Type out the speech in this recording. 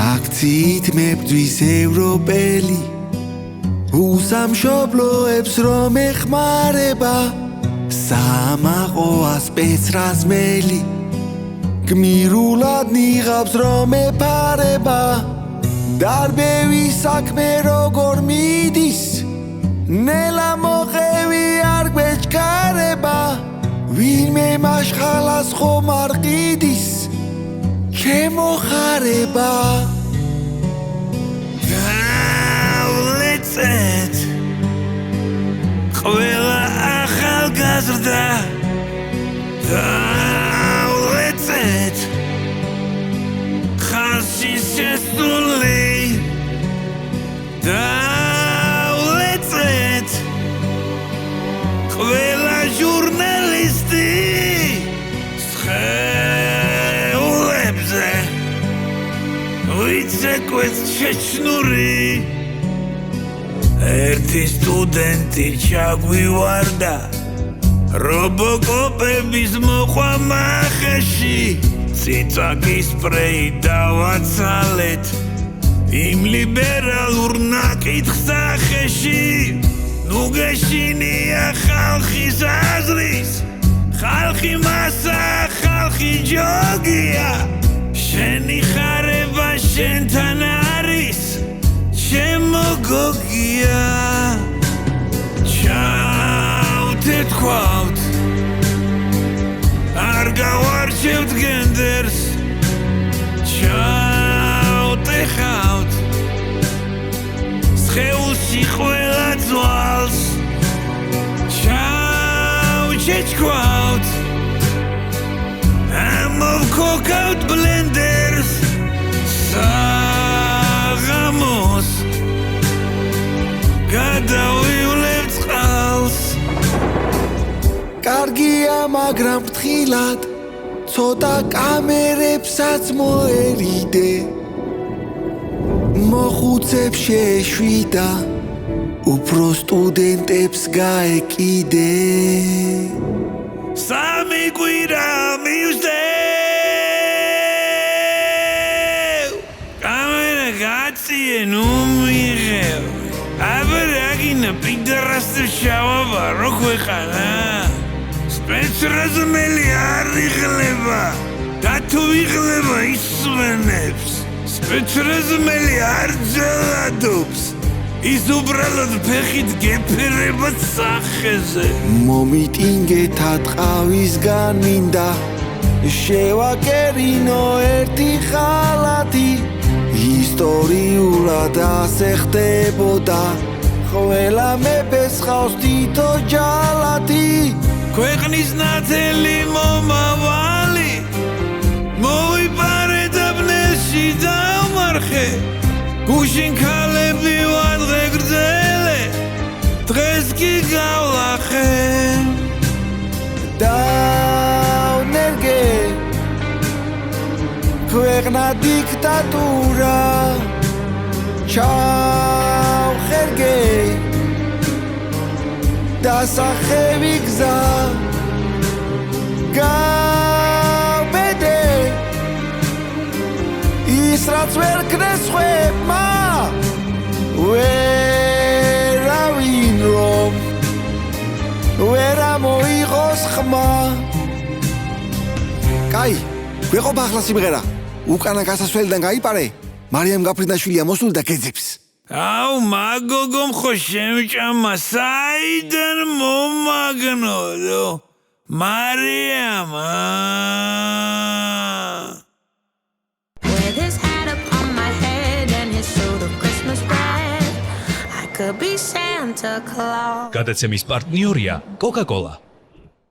აქციით მებძვის ევროპელი უსამშობლოებს რომ ეხმარება სამაყოა სპეცრაზმელი გმირულად ნიღავს რომ ეფარება დარბევი საქმე როგორ მიდის ნელა მოყევი არ გვეჩქარება ვინმე მაშხალას ხომ არ ყიდის ჩემო ხარება გავლეცეთ ყველა ახალგაზრდა გავლეცეთ ხალხში შესული გავლეცეთ ყველა ჟურნალისტი ვიცეკვეთ შეჩნური ერთი სტუდენტი ჩაგვივარდა რობოკოპების მოყვა მახეში ციცაკის სპრეი დავაცალეთ იმ ლიბერალურ ნაკითხს სახეში ნუ გეშინია ხალხის აზრის ხალხი მასა ხალხი ჯოგია შენი ხარება შენთან არის ჩემო გოგია ჩავთეთქვავთ არ გავარჩევთ გენდერს ჩავტეხავთ სხეულში ყველა ძვალს ჩავჩეჩქვავთ ამოვქოქავთ ბლენდერს საღამოს გადავივლებ წყალს კარგია მაგრამ ფრთხილად ცოტა კამერებსაც მოერიდე მოხუცებს შეშვიდა უფრო სტუდენტებს გაეკიდე სამი კვირა მივსდევ კამერა გაწიე ნუ მიღევ აბა რაგინა პიდარასებს შავაბა რო ქვეყანა სპეცრაზმელი არ იღლება და თუ იღლება ისვენებს სპეცრაზმელი არ ძელადობს ის უბრალოდ ფეხით გეფერება სახეზე მომიტინგეთა ტყავისგან მინდა შევაკერინო ერთი ხალათი ისტორიულად ასე ხდებოდა ყველა მეფეს ხავს თითო ჯალათი ქვეყნის ნათელი მომავალი მოვიპარე და ბნელში დავმარხე გუშინ ქალები ვადღე გრძელე დღეს კი გავლახე დავნერგე ქვეყნა დიქტატურა ჩავხერგე დასახევი გზა გავბედე ის რაც ვერ ქნეს ხვებმა ვერავინ რომ ვერ ამოიღოს ხმა კაი გვეყოფა ახლა სიმღერა უკანა გასასვლელიდან გაიპარე მარიამ გაფრინდაშვილი მოსული და გეძებს აუ მაგოგომ ხო შემჭამა საიდან მომაგნოდო მარიამა Could be Santa Claus. გადაცემის პარტნიორია Coca-Cola.